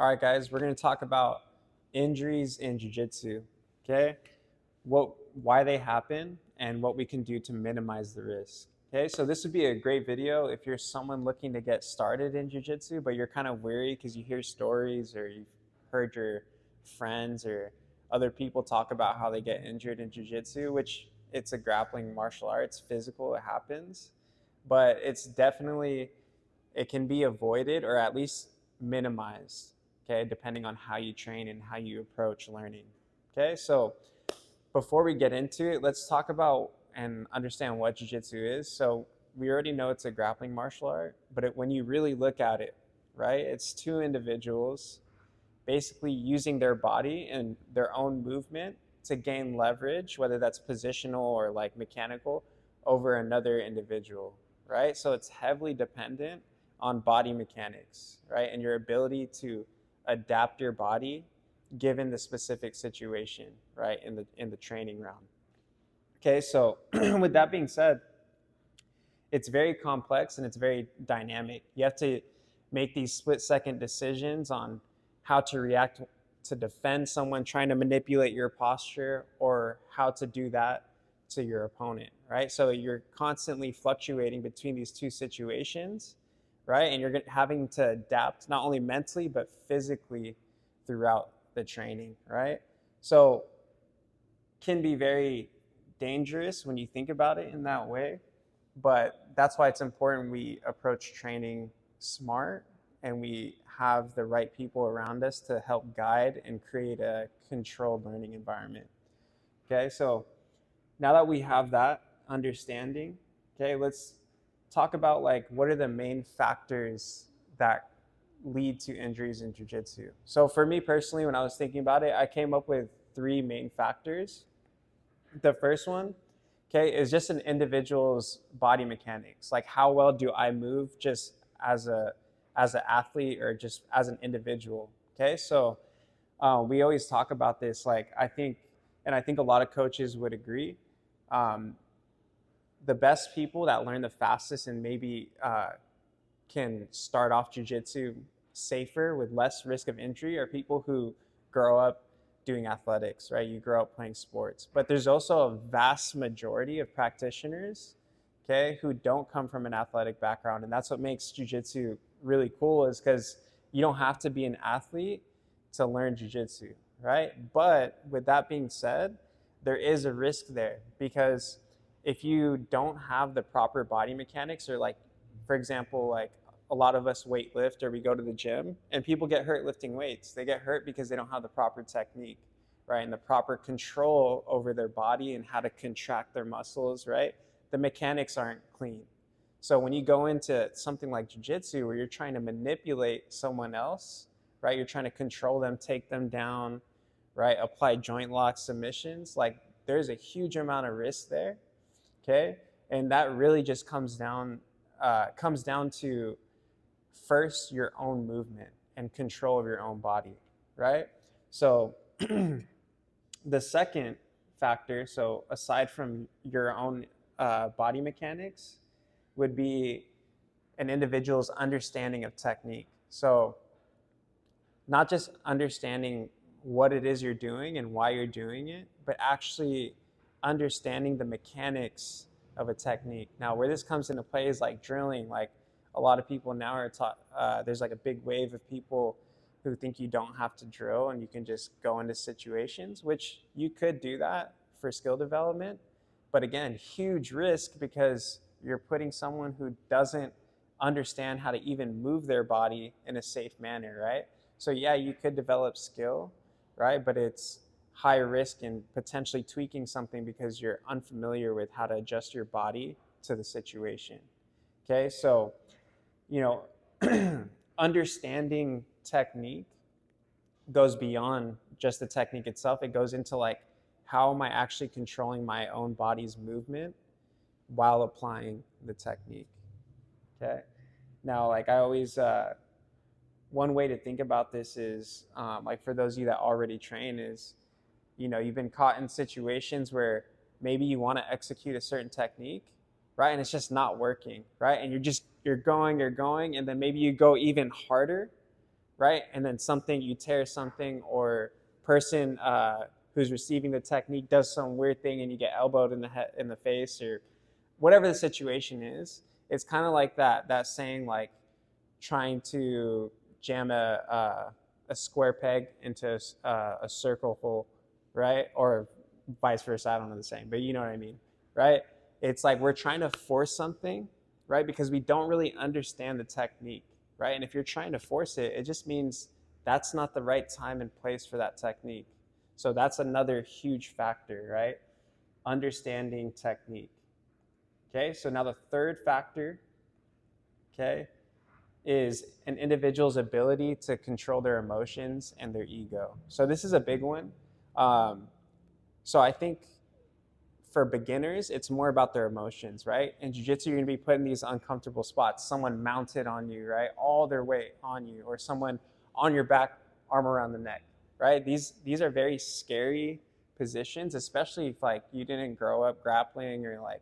All right, guys, we're going to talk about injuries in Jiu Jitsu. Okay, why they happen, and what we can do to minimize the risk. Okay, so this would be a great video if you're someone looking to get started in Jiu Jitsu, but you're kind of weary because you hear stories or you've heard your friends or other people talk about how they get injured in Jiu Jitsu, which it's a grappling martial art. It's physical, it happens, but it's definitely, it can be avoided or at least minimized, okay, depending on how you train and how you approach learning. Okay, so before we get into it, let's talk about and understand what jiu-jitsu is. So we already know it's a grappling martial art, but when you really look at it, right, it's two individuals basically using their body and their own movement to gain leverage, whether that's positional or like mechanical, over another individual, right? So it's heavily dependent on body mechanics, right? And your ability to adapt your body given the specific situation, right, in the training round. Okay, so with that being said, it's very complex and it's very dynamic. You have to make these split-second decisions on how to react to defend someone trying to manipulate your posture, or how to do that to your opponent, right? So you're constantly fluctuating between these two situations, right? And you're having to adapt not only mentally but physically throughout the training, right? So can be very dangerous when you think about it in that way, but that's why it's important we approach training smart and we have the right people around us to help guide and create a controlled learning environment. Okay, so now that we have that understanding, okay, let's talk about like what are the main factors that lead to injuries in jiu-jitsu. So for me personally, when I was thinking about it, I came up with three main factors. The first one, okay, is just an individual's body mechanics. Like how well do I move just as an athlete or just as an individual. Okay, so we always talk about this. Like I think a lot of coaches would agree. The best people that learn the fastest and maybe can start off jiu-jitsu safer with less risk of injury are people who grow up doing athletics, right? You grow up playing sports. But there's also a vast majority of practitioners, okay, who don't come from an athletic background. And that's what makes jiu-jitsu really cool, is because you don't have to be an athlete to learn jiu-jitsu, right? But with that being said, there is a risk there, because if you don't have the proper body mechanics, or like, for example, like a lot of us weight lift or we go to the gym and people get hurt lifting weights. They get hurt because they don't have the proper technique, right? And the proper control over their body and how to contract their muscles, right? The mechanics aren't clean. So when you go into something like jiu-jitsu where you're trying to manipulate someone else, right? You're trying to control them, take them down, right? Apply joint lock submissions. Like there's a huge amount of risk there, okay? And that really just comes down to first your own movement and control of your own body, right? So the second factor, so aside from your own body mechanics, would be an individual's understanding of technique. So not just understanding what it is you're doing and why you're doing it, but actually understanding the mechanics of a technique. Now, where this comes into play is like drilling. Like a lot of people now are taught, there's like a big wave of people who think you don't have to drill and you can just go into situations, which you could do that for skill development. But again, huge risk, because you're putting someone who doesn't understand how to even move their body in a safe manner, right? So yeah, you could develop skill, right? But it's high risk in potentially tweaking something because you're unfamiliar with how to adjust your body to the situation. Okay, so, you know, understanding technique goes beyond just the technique itself. It goes into like, how am I actually controlling my own body's movement while applying the technique? Okay, now like I always, one way to think about this is like for those of you that already train is, you know, you've been caught in situations where maybe you want to execute a certain technique, right? And it's just not working, right? And you're going, and then maybe you go even harder, right? And then you tear something, or person who's receiving the technique does some weird thing and you get elbowed in the face, or whatever the situation is. It's kind of like that saying, like trying to jam a square peg into a circle hole, right? Or vice versa. I don't know the saying, but you know what I mean, right? It's like we're trying to force something, right? Because we don't really understand the technique, right? And if you're trying to force it, it just means that's not the right time and place for that technique. So that's another huge factor, right? Understanding technique. Okay, so now the third factor, okay, is an individual's ability to control their emotions and their ego. So this is a big one. So I think for beginners, it's more about their emotions, right? In jiu-jitsu, you're gonna be put in these uncomfortable spots, someone mounted on you, right? All their weight on you, or someone on your back, arm around the neck, right? These are very scary positions, especially if like you didn't grow up grappling or like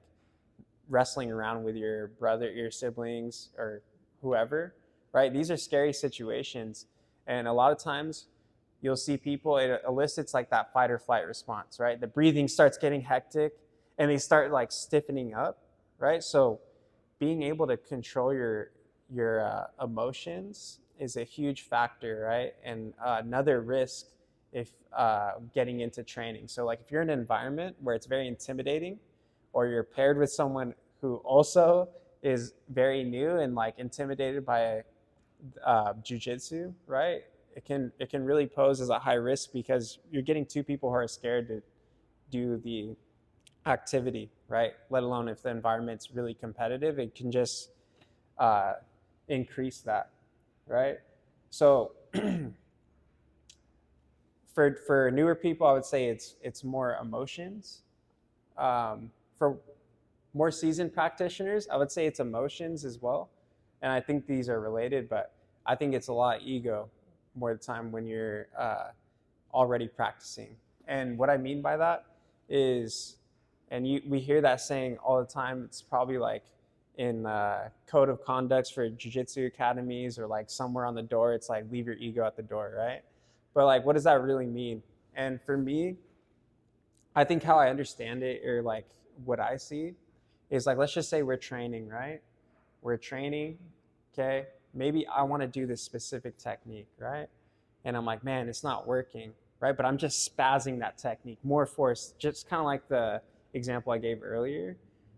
wrestling around with your brother, your siblings, or whoever, right? These are scary situations. And a lot of times you'll see people, it elicits like that fight or flight response, right? The breathing starts getting hectic and they start like stiffening up, right? So being able to control your emotions is a huge factor, right? And another risk if getting into training. So like if you're in an environment where it's very intimidating, or you're paired with someone who also is very new and like intimidated by jiu-jitsu, right? It can really pose as a high risk, because you're getting two people who are scared to do the activity, right? Let alone if the environment's really competitive, it can just increase that, right? So for newer people, I would say it's more emotions. For more seasoned practitioners, I would say it's emotions as well. And I think these are related, but I think it's a lot ego more of the time when you're already practicing. And what I mean by that is, we hear that saying all the time, it's probably like in code of conducts for jiu-jitsu academies, or like somewhere on the door, it's like, leave your ego at the door, right? But like, what does that really mean? And for me, I think how I understand it, or like what I see, is like, let's just say we're training, right? We're training, okay? Maybe I want to do this specific technique, right? And I'm like, man, it's not working, right? But I'm just spazzing that technique, more force, just kind of like the example I gave earlier,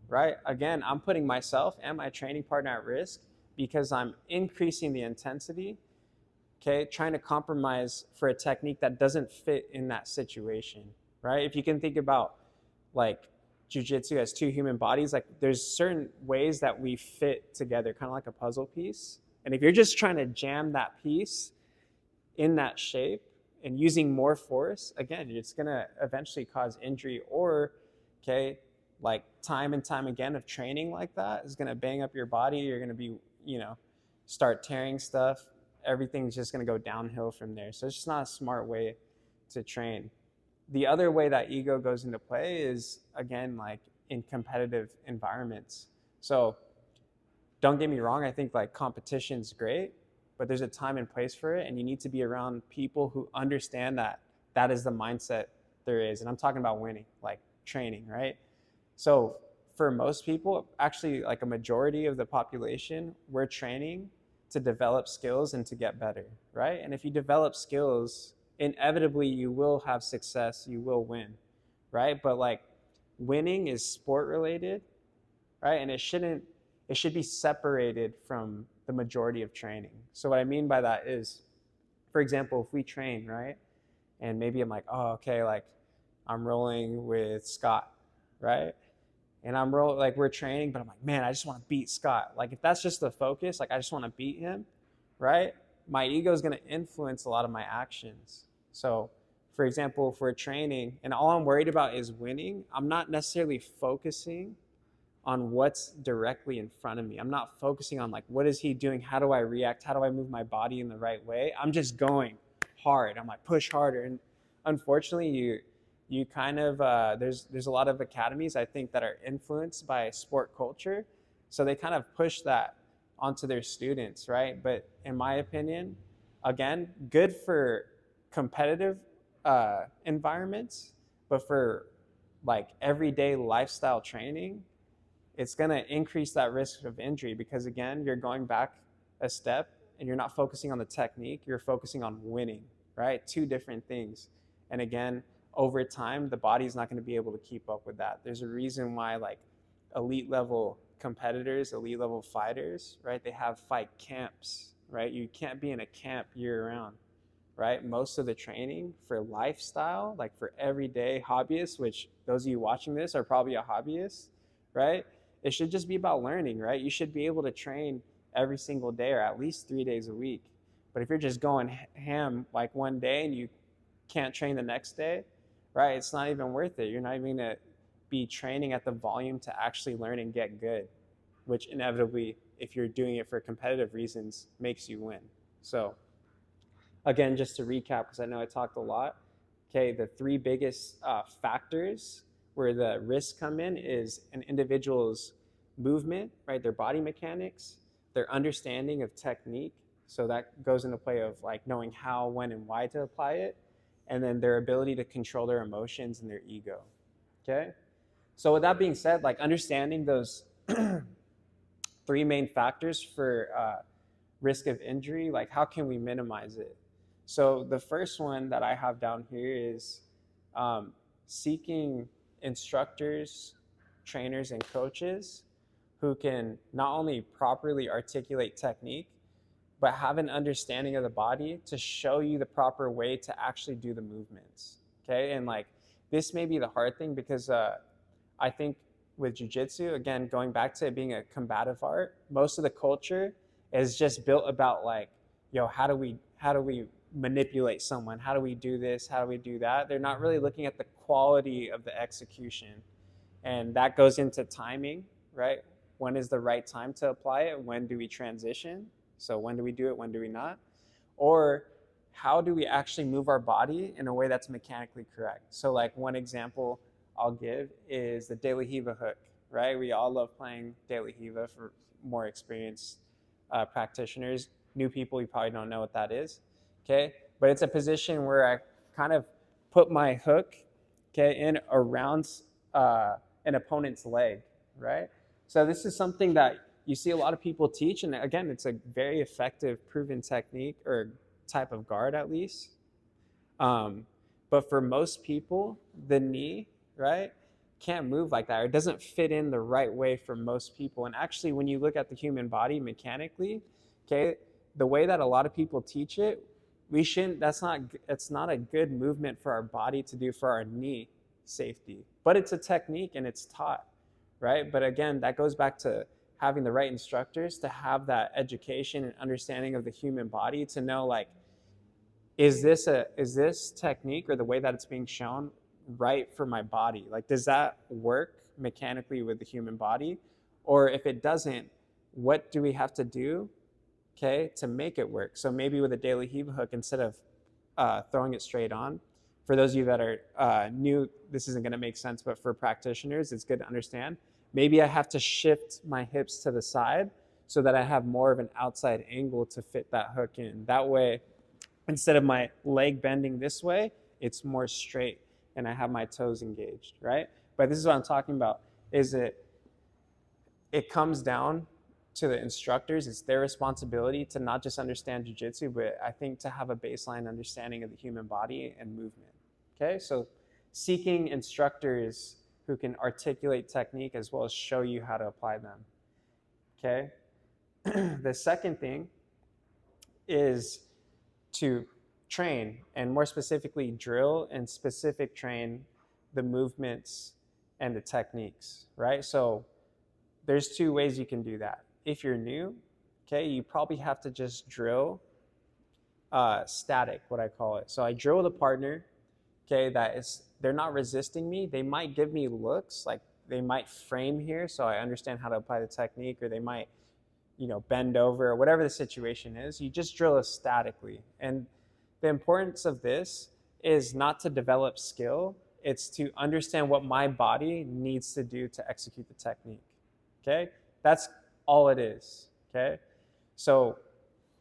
right? Again, I'm putting myself and my training partner at risk because I'm increasing the intensity, okay? Trying to compromise for a technique that doesn't fit in that situation, right? If you can think about like jiu-jitsu as two human bodies, like there's certain ways that we fit together, kind of like a puzzle piece. And if you're just trying to jam that piece in that shape and using more force, again, it's gonna eventually cause injury, or, okay, like time and time again of training like that is gonna bang up your body. You're gonna be, start tearing stuff. Everything's just gonna go downhill from there. So it's just not a smart way to train. The other way that ego goes into play is, again, like in competitive environments. So don't get me wrong, I think like competition's great, but there's a time and place for it, and you need to be around people who understand that that is the mindset there is. And I'm talking about winning, like training, right? So for most people, actually like a majority of the population, we're training to develop skills and to get better, right? And if you develop skills, inevitably you will have success, you will win, right? But like winning is sport related, right? And it should be separated from the majority of training. So what I mean by that is, for example, if we train, right? And maybe I'm like, oh, okay, like I'm rolling with Scott, right? And like we're training, but I'm like, man, I just want to beat Scott. Like if that's just the focus, like I just want to beat him, right? My ego is going to influence a lot of my actions. So for example, if we're training and all I'm worried about is winning, I'm not necessarily focusing on what's directly in front of me. I'm not focusing on like, what is he doing? How do I react? How do I move my body in the right way? I'm just going hard. I'm like, push harder. And unfortunately, you kind of, there's a lot of academies, I think, that are influenced by sport culture. So they kind of push that onto their students, right? But in my opinion, Again, good for competitive environments, but for like everyday lifestyle training, it's going to increase that risk of injury because, again, you're going back a step and you're not focusing on the technique, you're focusing on winning, right? Two different things. And again, over time, the body's not going to be able to keep up with that. There's a reason why, like, elite level competitors, elite level fighters, right? They have fight camps, right? You can't be in a camp year round, right? Most of the training for lifestyle, like for everyday hobbyists, which those of you watching this are probably a hobbyist, right? It should just be about learning, right? You should be able to train every single day or at least 3 days a week. But if you're just going ham like one day and you can't train the next day, right? It's not even worth it. You're not even going to be training at the volume to actually learn and get good, which inevitably, if you're doing it for competitive reasons, makes you win. So again, just to recap, because I know I talked a lot, okay, the three biggest factors where the risks come in is an individual's movement, right, their body mechanics, their understanding of technique, so that goes into play of like knowing how, when, and why to apply it, and then their ability to control their emotions and their ego, okay? So with that being said, like understanding those three main factors for risk of injury, like how can we minimize it? So the first one that I have down here is seeking instructors, trainers, and coaches who can not only properly articulate technique, but have an understanding of the body to show you the proper way to actually do the movements, okay? And like, this may be the hard thing because I think with jiu-jitsu, again, going back to it being a combative art, most of the culture is just built about like, yo, how do we manipulate someone? How do we do this? How do we do that? They're not really looking at the quality of the execution. And that goes into timing, right? When is the right time to apply it? When do we transition? So when do we do it? When do we not? Or how do we actually move our body in a way that's mechanically correct? So like one example I'll give is the De La Hiva hook, right? We all love playing De La Hiva for more experienced practitioners. New people, you probably don't know what that is, okay? But it's a position where I kind of put my hook, okay, in around an opponent's leg, right? So this is something that you see a lot of people teach, and again, it's a very effective, proven technique or type of guard at least. But for most people, the knee, right, can't move like that, or it doesn't fit in the right way for most people. And actually, when you look at the human body mechanically, okay, the way that a lot of people teach it, we shouldn't, it's not a good movement for our body to do for our knee safety. But it's a technique and it's taught, right? But again, that goes back to having the right instructors to have that education and understanding of the human body to know, like, is this technique or the way that it's being shown right for my body? Like, does that work mechanically with the human body? Or if it doesn't, what do we have to do, okay, to make it work? So maybe with a De La Hiva hook, instead of throwing it straight on, for those of you that are new, this isn't going to make sense, but for practitioners, it's good to understand. Maybe I have to shift my hips to the side so that I have more of an outside angle to fit that hook in. That way, instead of my leg bending this way, it's more straight and I have my toes engaged, right? But this is what I'm talking about, is it comes down to the instructors. It's their responsibility to not just understand jiu-jitsu, but I think to have a baseline understanding of the human body and movement, okay? So seeking instructors who can articulate technique as well as show you how to apply them, okay? The second thing is to train, and more specifically drill and specific train the movements and the techniques, right? So there's two ways you can do that. If you're new, okay, you probably have to just drill static, what I call it. So I drill with a partner, okay, they're not resisting me. They might give me looks, like they might frame here so I understand how to apply the technique, or they might, bend over, or whatever the situation is. You just drill it statically. And the importance of this is not to develop skill, it's to understand what my body needs to do to execute the technique, okay? That's all it is, okay? So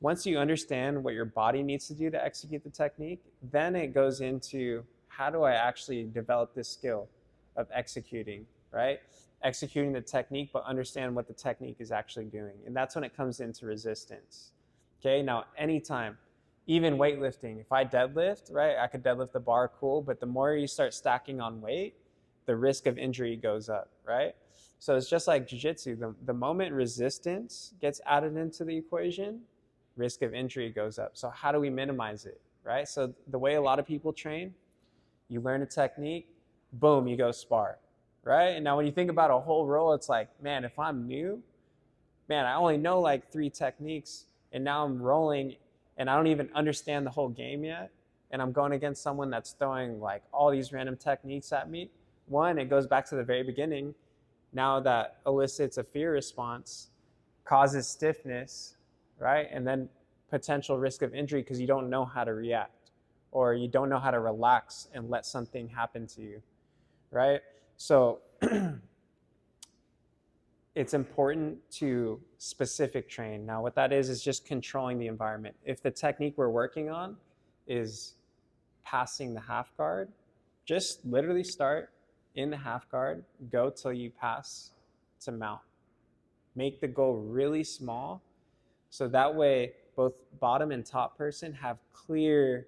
Once you understand what your body needs to do to execute the technique, then it goes into how do I actually develop this skill of executing, right? Executing the technique, but understand what the technique is actually doing. And that's when it comes into resistance. Okay, now anytime, even weightlifting, if I deadlift, right, I could deadlift the bar, cool, but the more you start stacking on weight, the risk of injury goes up, right? So it's just like jiu-jitsu. The moment resistance gets added into the equation, risk of injury goes up. So how do we minimize it, right? So the way a lot of people train, you learn a technique, boom, you go spar, right? And now when you think about a whole roll, it's like, man, if I'm new, man, I only know like 3 techniques, and now I'm rolling and I don't even understand the whole game yet, and I'm going against someone that's throwing like all these random techniques at me. One, it goes back to the very beginning. Now that elicits a fear response, causes stiffness, right? And then potential risk of injury because you don't know how to react, or you don't know how to relax and let something happen to you, right? So it's important to specific train. Now, what that is just controlling the environment. If the technique we're working on is passing the half guard, just literally start in the half guard, go till you pass to mount. Make the goal really small, so that way both bottom and top person have clear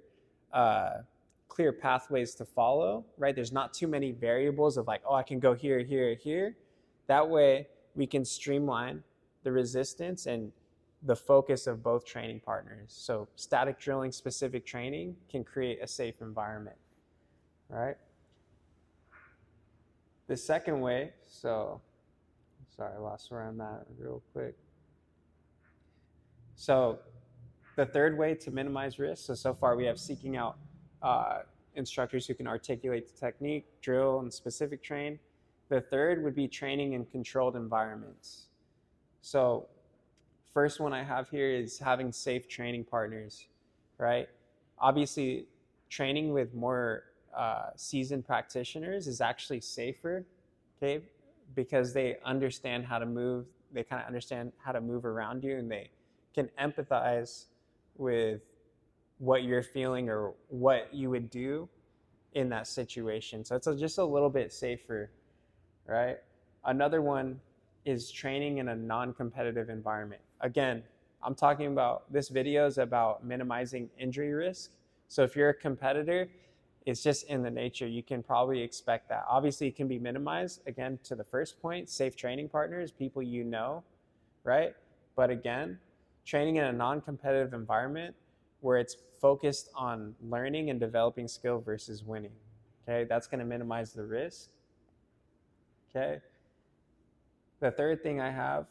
pathways to follow, right? There's not too many variables of like, oh, I can go here, here, here. That way we can streamline the resistance and the focus of both training partners. So static drilling, specific training can create a safe environment, right? The second way, so sorry, I lost where I'm at real quick. So the third way to minimize risk, so far we have seeking out instructors who can articulate the technique, drill, and specific train. The third would be training in controlled environments. So first one I have here is having safe training partners, right? Obviously, training with more seasoned practitioners is actually safer, okay? Because they understand how to move, they kind of understand how to move around you, and they can empathize with what you're feeling or what you would do in that situation. So it's just a little bit safer, right? Another one is training in a non-competitive environment. Again, I'm talking about, this video is about minimizing injury risk. So if you're a competitor, it's just in the nature. You can probably expect that. Obviously, it can be minimized. Again, to the first point, safe training partners, people you know, right? But again, training in a non-competitive environment where it's focused on learning and developing skill versus winning, okay? That's gonna minimize the risk, okay? The third thing I have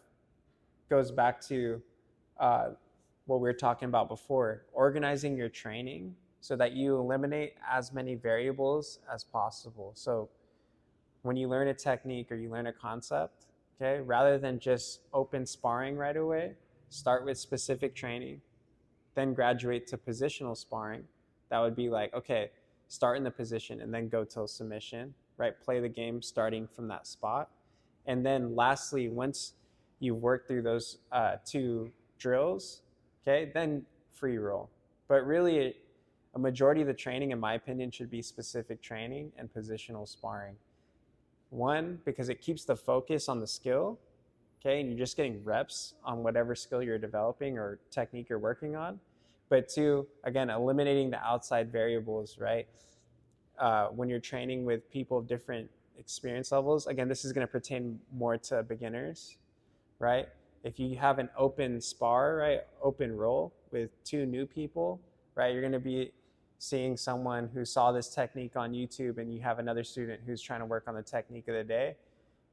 goes back to what we were talking about before, organizing your training so that you eliminate as many variables as possible. So when you learn a technique or you learn a concept, okay, rather than just open sparring right away, start with specific training, then graduate to positional sparring. That would be like, okay, start in the position and then go till submission, right? Play the game starting from that spot. And then lastly, once you've worked through those 2 drills, okay, then free roll. But really, a majority of the training, in my opinion, should be specific training and positional sparring. One, because it keeps the focus on the skill, okay, and you're just getting reps on whatever skill you're developing or technique you're working on. But 2, again, eliminating the outside variables, right? When you're training with people of different experience levels, again, this is going to pertain more to beginners, right? If you have an open spar, right, open roll with 2 new people, right, you're going to be seeing someone who saw this technique on YouTube, and you have another student who's trying to work on the technique of the day,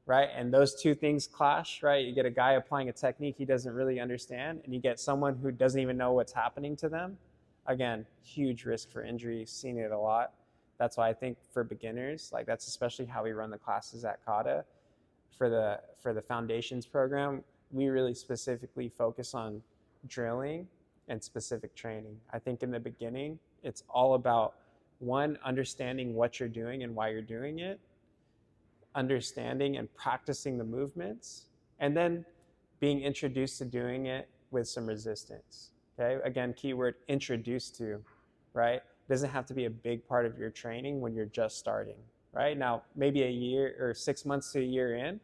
right? And those 2 things clash, right? You get a guy applying a technique he doesn't really understand, and you get someone who doesn't even know what's happening to them. Again, huge risk for injury, seen it a lot. That's why I think for beginners, like that's especially how we run the classes at Kata. For the foundations program, we really specifically focus on drilling and specific training. I think in the beginning, it's all about, one, understanding what you're doing and why you're doing it, understanding and practicing the movements, and then being introduced to doing it with some resistance. Okay, again, keyword introduced to, right? It doesn't have to be a big part of your training when you're just starting, right? Now, maybe a year or 6 months to a year in,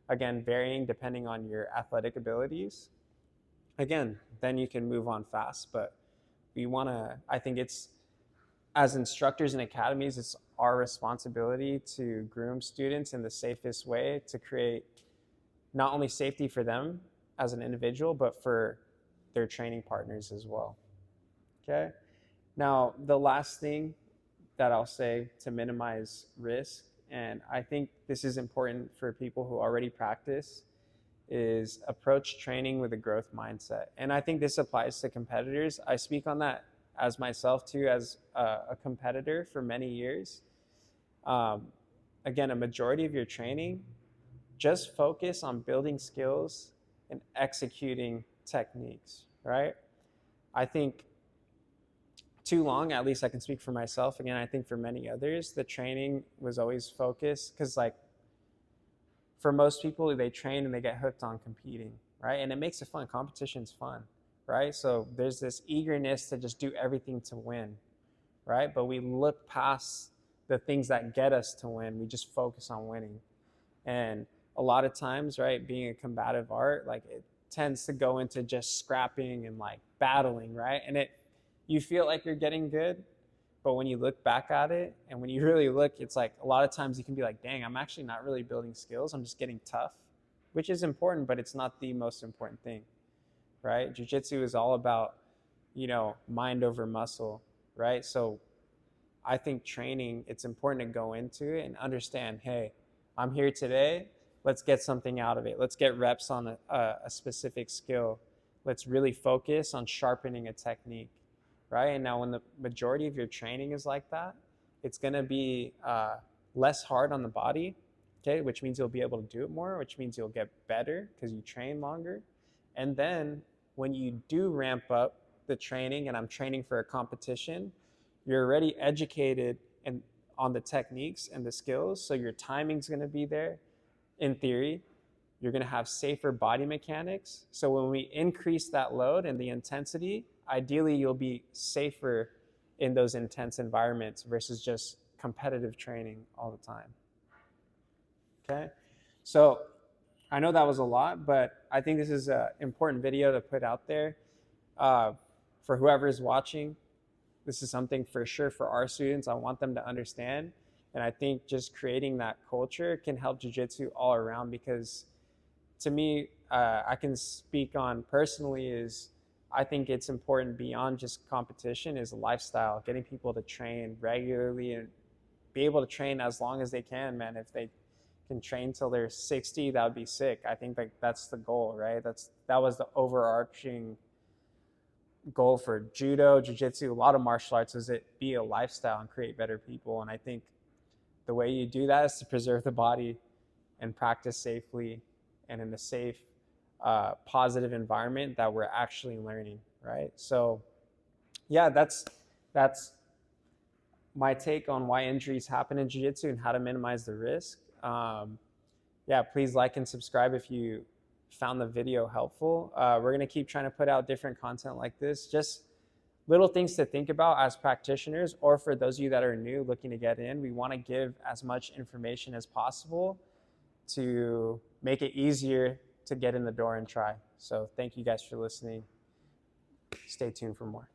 again, varying depending on your athletic abilities. Again, then you can move on fast, but we want to, I think it's, as instructors in academies, it's our responsibility to groom students in the safest way to create not only safety for them as an individual, but for their training partners as well. Okay. Now, the last thing that I'll say to minimize risk, and I think this is important for people who already practice, is approach training with a growth mindset. And I think this applies to competitors. I speak on that as myself too, as a competitor for many years. Again, a majority of your training, just focus on building skills and executing techniques, right? I think too long, at least I can speak for myself. Again, I think for many others, the training was always focused because, like, for most people, they train and they get hooked on competing, right? And it makes it fun. Competition's fun, right? So there's this eagerness to just do everything to win, right? But we look past the things that get us to win. We just focus on winning. And a lot of times, right, being a combative art, like, it tends to go into just scrapping and like battling, right? And you feel like you're getting good, but when you look back at it and when you really look, it's like a lot of times you can be like, dang, I'm actually not really building skills. I'm just getting tough, which is important, but it's not the most important thing, right? Jiu Jitsu is all about, mind over muscle, right? So I think training, it's important to go into it and understand, hey, I'm here today. Let's get something out of it. Let's get reps on a specific skill. Let's really focus on sharpening a technique, right? And now when the majority of your training is like that, it's going to be less hard on the body, okay, which means you'll be able to do it more, which means you'll get better because you train longer. And then when you do ramp up the training, and I'm training for a competition, you're already educated on the techniques and the skills, so your timing's going to be there. In theory, you're going to have safer body mechanics. So when we increase that load and the intensity, ideally you'll be safer in those intense environments versus just competitive training all the time. Okay, so I know that was a lot, but I think this is an important video to put out there for whoever is watching. This is something for sure for our students. I want them to understand. And I think just creating that culture can help jiu-jitsu all around, because to me, I can speak on personally is I think it's important beyond just competition is a lifestyle, getting people to train regularly and be able to train as long as they can, man. If they can train till they're 60, that would be sick. I think that's the goal, right? That was the overarching goal for judo, jiu-jitsu, a lot of martial arts, is it be a lifestyle and create better people. And I think the way you do that is to preserve the body and practice safely and in a safe, positive environment that we're actually learning, right? So yeah, that's my take on why injuries happen in jiu-jitsu and how to minimize the risk. Yeah, please like and subscribe if you found the video helpful. We're going to keep trying to put out different content like this, just little things to think about as practitioners, or for those of you that are new looking to get in. We want to give as much information as possible to make it easier to get in the door and try. So thank you guys for listening. Stay tuned for more.